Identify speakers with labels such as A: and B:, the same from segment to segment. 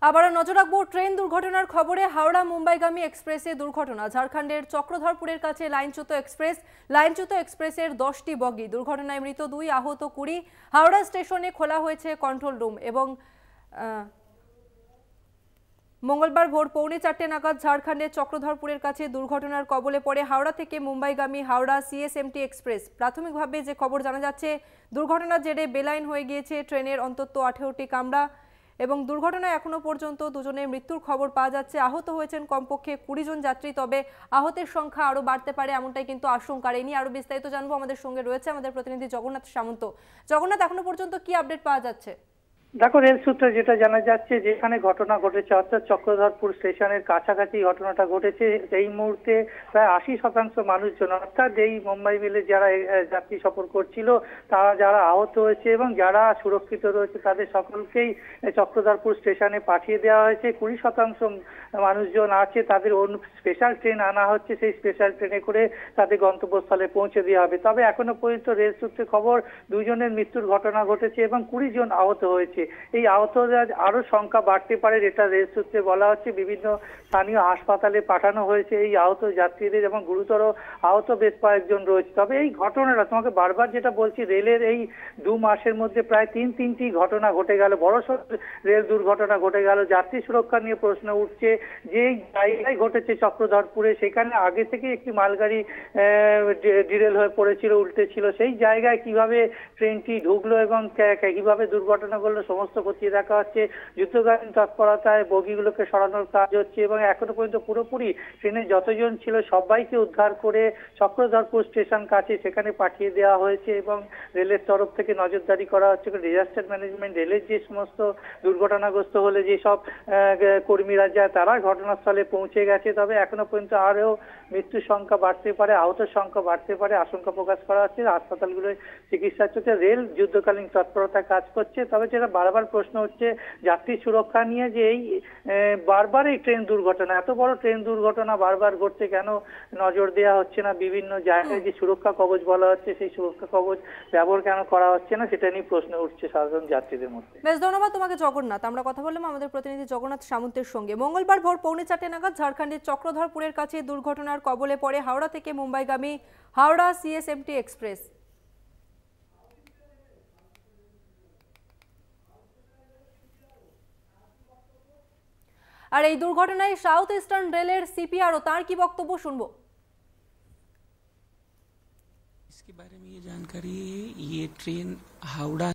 A: আবারও নজর রাখবো ট্রেন দুর্ঘটনার খবরে। হাওড়া মুম্বাইগামী এক্সপ্রেসে দুর্ঘটনা। ঝাড়খণ্ডের চক্রধরপুরের কাছে লাইনচ্যুত এক্সপ্রেসের 10টি বগি। দুর্ঘটনায় মৃত 2, আহত 20। হাওড়া স্টেশনে খোলা হয়েছে কন্ট্রোল রুম এবং মঙ্গলবার ভোর 3:45 নাগাদ ঝাড়খণ্ডের চক্রধরপুরের কাছে দুর্ঘটনার কবলে পড়ে হাওড়া থেকে মুম্বাইগামী হাওড়া সিএসএমটি এক্সপ্রেস। প্রাথমিকভাবে যে খবর জানা যাচ্ছে, দুর্ঘটনার জেরে বেলাইন হয়ে গিয়েছে ট্রেনের অন্তত 18টি কামরা এবং দুর্ঘটনায় এখনো পর্যন্ত দুজনের মৃত্যুর খবর পাওয়া যাচ্ছে। আহত হয়েছেন কমপক্ষে 20 জন যাত্রী, তবে আহতের সংখ্যা আরও বাড়তে পারে এমনটাই কিন্তু আশঙ্কা। এই নিয়ে আরও বিস্তারিত জানবো। আমাদের সঙ্গে রয়েছে আমাদের প্রতিনিধি জগন্নাথ সামন্ত। জগন্নাথ, এখনো পর্যন্ত কি আপডেট পাওয়া যাচ্ছে?
B: দেখো, রেল সূত্রে যেটা জানা যাচ্ছে, যেখানে ঘটনা ঘটেছে অর্থাৎ চক্রধরপুর স্টেশনের কাছাকাছি ঘটনাটা ঘটেছে, এই মুহূর্তে প্রায় 80% মানুষজন, অর্থাৎ এই মুম্বাই মেলে যারা যাত্রী সফর করছিল তারা যারা আহত হয়েছে এবং যারা সুরক্ষিত রয়েছে তাদের সকলকেই চক্রধরপুর স্টেশনে পাঠিয়ে দেওয়া হয়েছে। 20% মানুষজন আছে, তাদের স্পেশাল ট্রেন আনা হচ্ছে, সেই স্পেশাল ট্রেনে করে তাদের গন্তব্যস্থলে পৌঁছে দেওয়া হবে। তবে এখনো পর্যন্ত রেল সূত্রে খবর 2 জনের মৃত্যুর ঘটনা ঘটেছে এবং 20 জন আহত হয়েছে। এই আহতদের আরো সংখ্যা বাড়তে পারে, এটা রেল সূত্রে বলা হচ্ছে। বিভিন্ন স্থানীয় হাসপাতালে পাঠানো হয়েছে এই আহত যাত্রীদের এবং গুরুতর আহত বেশ কয়েকজন রয়েছে। তবে এই ঘটনাটা তোমাকে বারবার যেটা বলছি, রেলের এই 2 মাসের মধ্যে প্রায় তিনটি ঘটনা ঘটে গেল, বড়সড় রেল দুর্ঘটনা ঘটে গেল। যাত্রী সুরক্ষা নিয়ে প্রশ্ন উঠছে। যে জায়গায় ঘটেছে চক্রধরপুরে, সেখানে আগে থেকে একটি মালগাড়ি ডিরেল হয়ে পড়েছিল, উল্টেছিল। সেই জায়গায় কিভাবে ট্রেনটি ঢুকলো এবং কিভাবে দুর্ঘটনা করলো সমস্ত খতিয়ে দেখা হচ্ছে। যুদ্ধকালীন তৎপরতায় বগিগুলোকে সরানোর কাজ হচ্ছে এবং এখনো পর্যন্ত পুরোপুরি ট্রেনে যতজন ছিল সবাইকে উদ্ধার করে চক্রধরপুর স্টেশন কাছে সেখানে পাঠিয়ে দেওয়া হয়েছে এবং রেলের তরফ থেকে নজরদারি করা হচ্ছে। ডিজাস্টার ম্যানেজমেন্ট রেলের যে সমস্ত দুর্ঘটনাগ্রস্ত হলে যেসব কর্মীরা যায় তারা ঘটনাস্থলে পৌঁছে গেছে। তবে এখনো পর্যন্ত আরও মৃত্যুর সংখ্যা বাড়তে পারে, আহতের সংখ্যা বাড়তে পারে, আশঙ্কা প্রকাশ করা হচ্ছে। হাসপাতালগুলোয় চিকিৎসা চলছে, রেল যুদ্ধকালীন তৎপরতা কাজ করছে। তবে যেটা বারবার প্রশ্ন হচ্ছে যাত্রী সুরক্ষা নিয়ে, যে এই বারবার এই ট্রেন দুর্ঘটনা, এত বড় ট্রেন দুর্ঘটনা বারবার ঘটছে, কেন নজর দেওয়া হচ্ছে না? বিভিন্ন জায়গায় যে সুরক্ষা কবচ বলা হচ্ছে, সেই সুরক্ষা কবচ ব্যবহার কেন করা হচ্ছে না, সেটা নিয়ে প্রশ্ন উঠছে সাধারণ যাত্রীদের মধ্যে।
A: বেশ, ধন্যবাদ তোমাকে জগন্নাথ। আমরা কথা বললাম আমাদের প্রতিনিধি জগন্নাথ সামন্তের সঙ্গে। মঙ্গলবার ভোর 3:45 নাগাদ ঝাড়খণ্ডের চক্রধরপুরের কাছে দুর্ঘটনার কবলে পড়ে হাওড়া থেকে মুম্বাইগামী হাওড়া সিএসএমটি এক্সপ্রেস। আর এই দুর্ঘটনায় সাউথ ইস্টার্ন রেলের सीपीआरओ, তার কি বক্তব্য শুনবো।
C: इसके बारे में ये जानकारी है, ये ट्रेन हावड़ा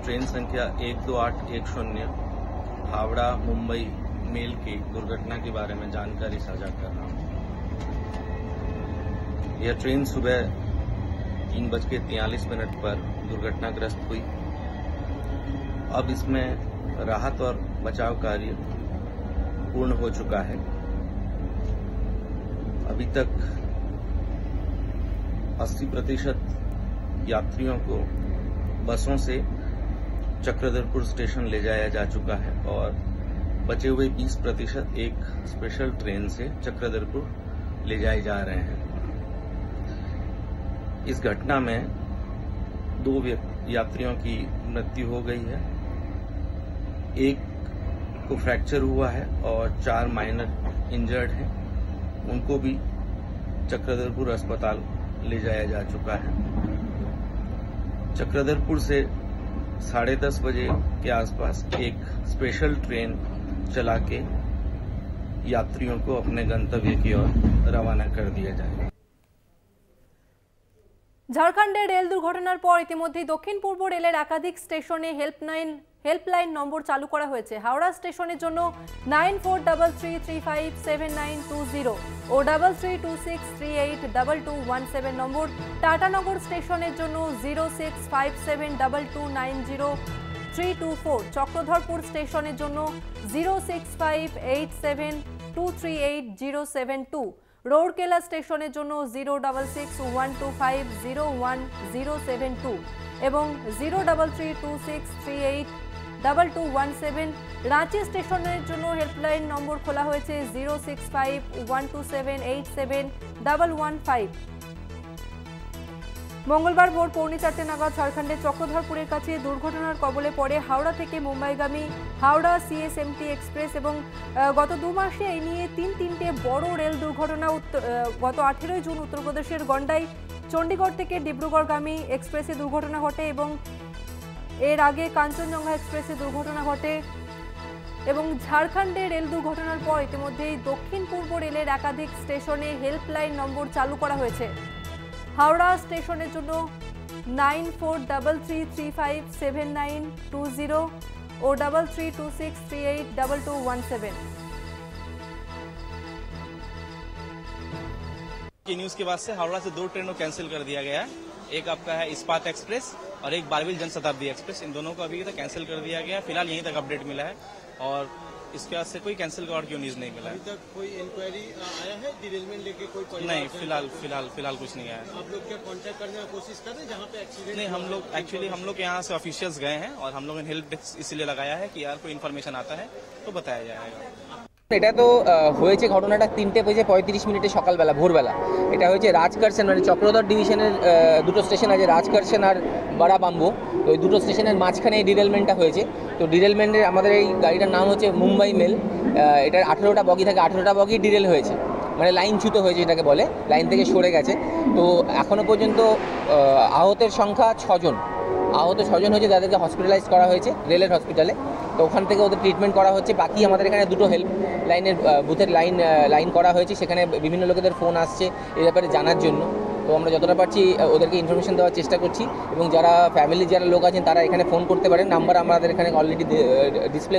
D: ट्रेन संख्या 12810 हावड़ा मुंबई मेल की दुर्घटना के बारे में जानकारी साझा कर रहा हूँ। यह ट्रेन सुबह 3:43 पर दुर्घटनाग्रस्त हुई। अब इसमें राहत और बचाव कार्य पूर्ण हो चुका है। अभी तक 80% यात्रियों को बसों से चक्रधरपुर स्टेशन ले जाया जा चुका है और बचे हुए 20% एक स्पेशल ट्रेन से चक्रधरपुर ले जाए जा रहे हैं। इस घटना में 2 यात्रियों की मृत्यु हो गई है, एक को फ्रैक्चर हुआ है और 4 माइनर इंजर्ड हैं। उनको भी चक्रधरपुर अस्पताल ले जाया जा चुका है। चक्रधरपुर से 10:30 बजे के आसपास एक स्पेशल ट्रेन चला के यात्रियों को अपने गंतव्य की ओर रवाना कर दिया जाएगा।
A: ঝাড়খণ্ডের রেল দুর্ঘটনার পর ইতিমধ্যেই দক্ষিণ পূর্ব রেলের একাধিক স্টেশনে হেল্পলাইন নম্বর চালু করা হয়েছে। হাওড়া স্টেশনের জন্য 9433357920 ও 3326382217 নম্বর, টাটানগর স্টেশনের জন্য 06572290 চক্রধরপুর স্টেশনের জন্য 065872387072, রৌরকেলা স্টেশনের জন্য 066125010072 এবং 033263822117। রাঁচি স্টেশনের জন্য হেল্পলাইন নম্বর খোলা হয়েছে 0651278715। মঙ্গলবার ভোর 4:45 নাগাদ ঝাড়খণ্ডের চক্রধরপুরের কাছে দুর্ঘটনার কবলে পড়ে হাওড়া থেকে মুম্বাইগামী হাওড়া সিএসএমটি এক্সপ্রেস এবং গত 2 মাসে এই নিয়ে তিনটে বড় রেল দুর্ঘটনা গত 18 জুন উত্তরপ্রদেশের গন্ডায় চণ্ডীগড় থেকে ডিব্রুগড়গামী এক্সপ্রেসে দুর্ঘটনা ঘটে এবং এর আগে কাঞ্চনজঙ্ঘা এক্সপ্রেসে দুর্ঘটনা ঘটে এবং ঝাড়খণ্ডে রেল দুর্ঘটনার পর ইতিমধ্যেই দক্ষিণ পূর্ব রেলের একাধিক স্টেশনে হেল্পলাইন নম্বর চালু করা হয়েছে। হাওড়া স্টেশনের জন্য 9433357920 ও 3326382217।
E: की न्यूज़ के बाद से हावड़ा से 2 ट्रेनों कैंसिल कर दिया गया है। एक आपका है इस्पात एक्सप्रेस और एक बारहवीं जनशताब्दी एक्सप्रेस। इन दोनों को अभी तक कैंसिल कर दिया गया है। फिलहाल यहीं तक अपडेट मिला है और इसके बाद से कोई कैंसिल का और क्यों न्यूज़ नहीं मिला है।
F: अभी तक कोई इंक्वायरी आया है डिरेलमेंट लेके? कोई
E: नहीं, फिलहाल कुछ नहीं आया।
F: आप लोग क्या कांटेक्ट करने की कोशिश कर रहे हैं जहाँ पे एक्सीडेंट?
E: नहीं, हम लोग यहाँ से ऑफिशियल्स गए हैं और हम लोगों ने हेल्प डेस्क इसलिए लगाया है कि यार कोई इन्फॉर्मेशन आता है तो बताया जाएगा।
G: এটা তো হয়েছে ঘটনাটা 3:35 সকালবেলা ভোরবেলা। এটা হয়েছে রাজকারসেন মানে চক্রধর ডিভিশনের দুটো স্টেশন আছে, রাজকারসেন আর বারাবাম্বো। তো ওই দুটো স্টেশনের মাঝখানে এই ডিরেলমেন্টটা হয়েছে। তো ডিরেলমেন্টের আমাদের এই গাড়িটার নাম হচ্ছে মুম্বাই মেল। এটার 18টা বগি থাকে, 18টা বগি ডিরেল হয়েছে, মানে লাইনচ্যুত হয়েছে এটাকে বলে, লাইন থেকে সরে গেছে। তো এখনও পর্যন্ত আহতের সংখ্যা 6 জন। আহত 6 জন হয়েছে, যাদেরকে হসপিটালাইজ করা হয়েছে রেলের হসপিটালে। তো ওখান থেকে ওদের ট্রিটমেন্ট করা হচ্ছে। বাকি আমাদের এখানে দুটো হেল্প লাইনের বুথের লাইন করা হয়েছে, সেখানে বিভিন্ন লোকেদের ফোন আসছে এই ব্যাপারে জানার জন্য। তো আমরা যতটা পারছি ওদেরকে ইনফরমেশন দেওয়ার চেষ্টা করছি এবং যারা ফ্যামিলির যারা লোক আছেন তারা এখানে ফোন করতে পারেন। নাম্বার আমাদের এখানে অলরেডি ডিসপ্লে